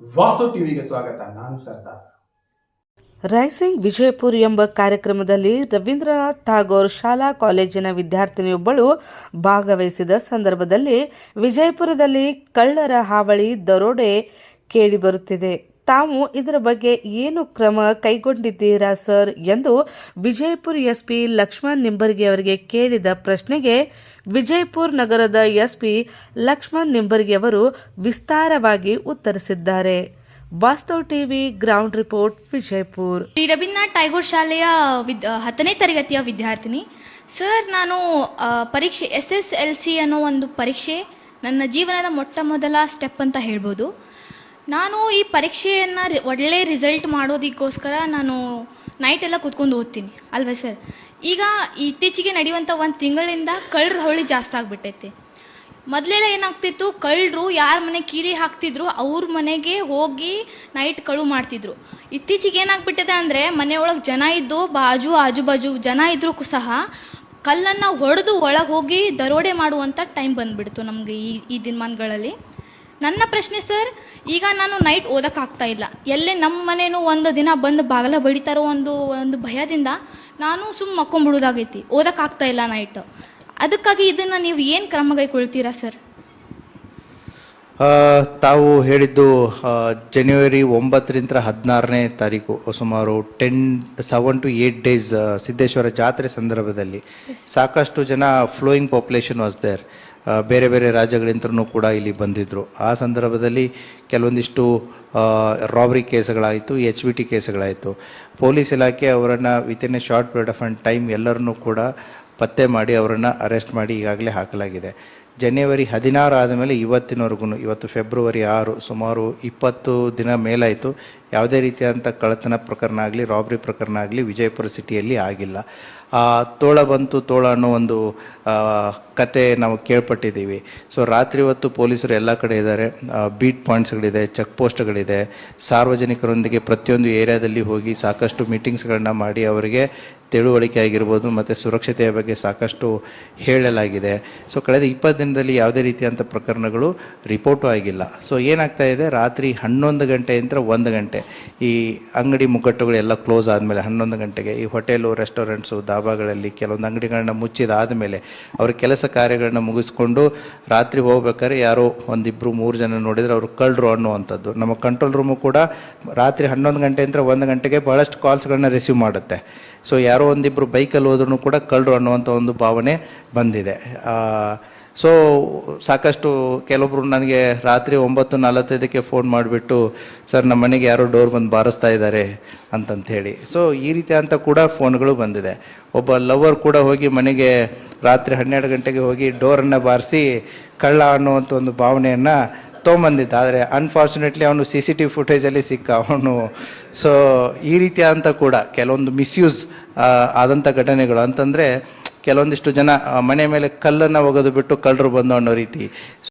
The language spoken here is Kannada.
ವಾಸ್ತು ಟಿವಿಗೆ ಸ್ವಾಗತ. ನಾನು ಸರ್ದಾರ್. ರೈಸಿಂಗ್ ವಿಜಯಪುರ ಎಂಬ ಕಾರ್ಯಕ್ರಮದಲ್ಲಿ ರವೀಂದ್ರನಾಥ್ ಠಾಗೋರ್ ಶಾಲಾ ಕಾಲೇಜಿನ ವಿದ್ಯಾರ್ಥಿನಿಯೊಬ್ಬಳು ಭಾಗವಹಿಸಿದ ಸಂದರ್ಭದಲ್ಲಿ ವಿಜಯಪುರದಲ್ಲಿ ಕಳ್ಳರ ಹಾವಳಿ ದರೋಡೆ ಕೇಳಿಬರುತ್ತಿದೆ. ತಾವು ಇದರ ಬಗ್ಗೆ ಏನು ಕ್ರಮ ಕೈಗೊಂಡಿದ್ದೀರಾ ಸರ್ ಎಂದು ವಿಜಯಪುರ ಎಸ್ಪಿ ಲಕ್ಷ್ಮಣ್ ನಿಂಬರ್ಗಿ ಅವರಿಗೆ ಕೇಳಿದ ಪ್ರಶ್ನೆಗೆ ವಿಜಯಪುರ ನಗರದ ಎಸ್ಪಿ ಲಕ್ಷ್ಮಣ್ ನಿಂಬರ್ಗಿ ಅವರು ವಿಸ್ತಾರವಾಗಿ ಉತ್ತರಿಸಿದ್ದಾರೆ. Vastav TV ground report Vijayapura. Shri Rabindranath Tagore ಶಾಲೆಯ 10ನೇ ತರಗತಿಯ ವಿದ್ಯಾರ್ಥಿನಿ ಸರ್. ನಾನು ಪರೀಕ್ಷೆ SSLC ಅನ್ನೋ ಒಂದು ಪರೀಕ್ಷೆ ನನ್ನ ಜೀವನದ ಮೊಟ್ಟ ಮೊದಲ ಸ್ಟೆಪ್ ಅಂತ ಹೇಳ್ಬೋದು. ನಾನು ಈ ಪರೀಕ್ಷೆಯನ್ನು ಒಳ್ಳೆ ರಿಸಲ್ಟ್ ಮಾಡೋದಕ್ಕೋಸ್ಕರ ನಾನು ನೈಟ್ ಎಲ್ಲ ಕೂತ್ಕೊಂಡು ಓದ್ತೀನಿ ಅಲ್ವಾ ಸರ್. ಈಗ ಇತ್ತೀಚೆಗೆ ನಡೆಯುವಂಥ 1 ತಿಂಗಳಿಂದ ಕಳ್ಳರ ಹಾವಳಿ ಜಾಸ್ತಿ ಆಗಿಬಿಟ್ಟೈತೆ. ಮೊದಲೆಲ್ಲ ಏನಾಗ್ತಿತ್ತು, ಕಳ್ಳರು ಯಾರ ಮನೆ ಕೀಲಿ ಹಾಕ್ತಿದ್ರು ಅವ್ರ ಮನೆಗೆ ಹೋಗಿ ನೈಟ್ ಕಳು ಮಾಡ್ತಿದ್ರು. ಇತ್ತೀಚೆಗೆ ಏನಾಗ್ಬಿಟ್ಟಿದೆ ಅಂದರೆ ಮನೆಯೊಳಗೆ ಜನ ಇದ್ದು ಆಜು ಬಾಜು ಜನ ಇದ್ರೂ ಸಹ ಕಲ್ಲನ್ನು ಹೊಡೆದು ಒಳಗೆ ಹೋಗಿ ದರೋಡೆ ಮಾಡುವಂಥ ಟೈಮ್ ಬಂದ್ಬಿಡ್ತು ನಮಗೆ ಈ ದಿನಮಾನಗಳಲ್ಲಿ. ನನ್ನ ಪ್ರಶ್ನೆ ಸರ್, ಈಗ ನಾನು ನೈಟ್ ಓದೋಕ್ಕಾಗ್ತಾ ಇಲ್ಲ. ಎಲ್ಲೇ ನಮ್ಮ ಮನೇನೂ ಒಂದು ದಿನ ಬಂದು ಬಾಗಲ ಬಡಿತಾರೋ ಒಂದು ಭಯದಿಂದ ನಾನು ಮಕ್ಕೊಂಬಿಡೋದಾಗೈತಿ, ಓದೋಕ್ಕಾಗ್ತಾ ಇಲ್ಲ ನೈಟ್. ಅದಕ್ಕಾಗಿ ಇದನ್ನು ನೀವು ಏನು ಕ್ರಮ ಕೈಗೊಳ್ತೀರಾ ಸರ್? ತಾವು ಹೇಳಿದ್ದು ಜನವರಿ 9ರಿಂದ 16ನೇ ತಾರೀಕು ಸುಮಾರು 7 to 8 days ಸಿದ್ದೇಶ್ವರ ಜಾತ್ರೆ ಸಂದರ್ಭದಲ್ಲಿ ಸಾಕಷ್ಟು ಜನ ಫ್ಲೋಯಿಂಗ್ ಪಾಪ್ಯುಲೇಷನ್ ವಾಸ್ ದೇರ್. ಬೇರೆ ಬೇರೆ ರಾಜ್ಯಗಳಿಂದನೂ ಕೂಡ ಇಲ್ಲಿ ಬಂದಿದ್ರು. ಆ ಸಂದರ್ಭದಲ್ಲಿ ಕೆಲವೊಂದಿಷ್ಟು ರಾಬರಿ ಕೇಸ್ಗಳಾಯಿತು, HVT ಕೇಸ್ಗಳಾಯಿತು. ಪೊಲೀಸ್ ಇಲಾಖೆ ಅವರನ್ನು within A short period of time ಎಲ್ಲರನ್ನೂ ಕೂಡ ಪತ್ತೆ ಮಾಡಿ ಅವರನ್ನು ಅರೆಸ್ಟ್ ಮಾಡಿ ಈಗಾಗಲೇ ಹಾಕಲಾಗಿದೆ. ಜನವರಿ 16 ಆದಮೇಲೆ ಇವತ್ತಿನವರೆಗೂ, ಇವತ್ತು ಫೆಬ್ರವರಿ 6, ಸುಮಾರು 20 ದಿನ ಮೇಲಾಯಿತು. ಯಾವುದೇ ರೀತಿಯಾದಂಥ ಕಳ್ಳತನ ಪ್ರಕರಣ ಆಗಲಿ, ರಾಬರಿ ಪ್ರಕರಣ ಆಗಲಿ ವಿಜಯಪುರ ಸಿಟಿಯಲ್ಲಿ ಆಗಿಲ್ಲ. ತೋಳ ಬಂತು ತೋಳ ಅನ್ನೋ ಒಂದು ಕತೆ ನಾವು ಕೇಳ್ಪಟ್ಟಿದ್ದೀವಿ. ಸೊ ರಾತ್ರಿ ಹೊತ್ತು ಪೊಲೀಸರು ಎಲ್ಲ ಕಡೆ ಇದ್ದಾರೆ. Beet ಪಾಯಿಂಟ್ಸ್ಗಳಿದೆ, check ಪೋಸ್ಟ್ಗಳಿದೆ. ಸಾರ್ವಜನಿಕರೊಂದಿಗೆ ಪ್ರತಿಯೊಂದು ಏರಿಯಾದಲ್ಲಿ ಹೋಗಿ ಸಾಕಷ್ಟು ಮೀಟಿಂಗ್ಸ್ಗಳನ್ನ ಮಾಡಿ ಅವರಿಗೆ ತಿಳುವಳಿಕೆ ಆಗಿರ್ಬೋದು ಮತ್ತು ಸುರಕ್ಷತೆಯ ಬಗ್ಗೆ ಸಾಕಷ್ಟು ಹೇಳಲಾಗಿದೆ. ಸೊ ಕಳೆದ 20 ದಿನದಲ್ಲಿ ಯಾವುದೇ ರೀತಿಯಂಥ ಪ್ರಕರಣಗಳು ರಿಪೋರ್ಟು ಆಗಿಲ್ಲ. ಸೊ ಏನಾಗ್ತಾ ಇದೆ, ರಾತ್ರಿ 11 ಗಂಟೆಯಿಂದ 1 ಗಂಟೆ ಈ ಅಂಗಡಿ ಮುಗ್ಗಟ್ಟುಗಳು ಎಲ್ಲ ಕ್ಲೋಸ್ ಆದಮೇಲೆ 11 ಗಂಟೆಗೆ ಈ ಹೋಟೆಲು, ರೆಸ್ಟೋರೆಂಟ್ಸು, ದಾಬಾಗಳಲ್ಲಿ ಕೆಲವೊಂದು ಅಂಗಡಿಗಳನ್ನ ಮುಚ್ಚಿದಾದ ಮೇಲೆ ಅವ್ರ ಕೆಲಸ ಕಾರ್ಯಗಳನ್ನ ಮುಗಿಸ್ಕೊಂಡು ರಾತ್ರಿ ಹೋಗ್ಬೇಕಾದ್ರೆ ಯಾರೋ 1, 2, 3 ಜನ ನೋಡಿದ್ರೆ ಅವರು ಕಳ್ಳರು ಅನ್ನುವಂಥದ್ದು. ನಮ್ಮ ಕಂಟ್ರೋಲ್ ರೂಮು ಕೂಡ ರಾತ್ರಿ 11 ಗಂಟೆಯಿಂದ 1 ಗಂಟೆಗೆ ಬಹಳಷ್ಟು ಕಾಲ್ಸ್ಗಳನ್ನ ರಿಸೀವ್ ಮಾಡುತ್ತೆ. ಸೊ ಯಾರೋ 1, 2 ಬೈಕಲ್ಲಿ ಹೋದ್ರೂ ಕೂಡ ಕಳ್ಳರು ಅನ್ನುವಂಥ ಒಂದು ಭಾವನೆ ಬಂದಿದೆ. ಸೊ ಸಾಕಷ್ಟು ಕೆಲವೊಬ್ರು ನನಗೆ ರಾತ್ರಿ 9:45ಕ್ಕೆ ಫೋನ್ ಮಾಡಿಬಿಟ್ಟು, ಸರ್ ನಮ್ಮ ಮನೆಗೆ ಯಾರೋ ಡೋರ್ ಬಂದು ಬಾರಿಸ್ತಾ ಇದ್ದಾರೆ ಅಂತಂತ ಹೇಳಿ. ಸೊ ಈ ರೀತಿಯಂತ ಕೂಡ ಫೋನ್ಗಳು ಬಂದಿದೆ. ಒಬ್ಬ ಲವರ್ ಕೂಡ ಹೋಗಿ ಮನೆಗೆ ರಾತ್ರಿ 12 ಗಂಟೆಗೆ ಹೋಗಿ ಡೋರನ್ನು ಬಾರಿಸಿ ಕಳ್ಳ ಅನ್ನುವಂಥ ಒಂದು ಭಾವನೆಯನ್ನು ತೊಗೊಂಬಂದಿದ್ದ. ಆದರೆ ಅನ್ಫಾರ್ಚುನೇಟ್ಲಿ ಅವನು CCTV ಫುಟೇಜಲ್ಲಿ ಸಿಕ್ಕ ಅವನು. ಸೊ ಈ ರೀತಿಯಾದಂಥ ಕೂಡ ಕೆಲವೊಂದು ಮಿಸ್ಯೂಸ್ ಆದಂಥ ಘಟನೆಗಳು ಅಂತಂದರೆ, ಕೆಲವೊಂದಿಷ್ಟು ಜನ ಮನೆ ಮೇಲೆ ಕಲ್ಲನ್ನು ಒಗೆದು ಬಿಟ್ಟು ಕಳ್ಳರು ಬಂದು ಅನ್ನೋ ರೀತಿ.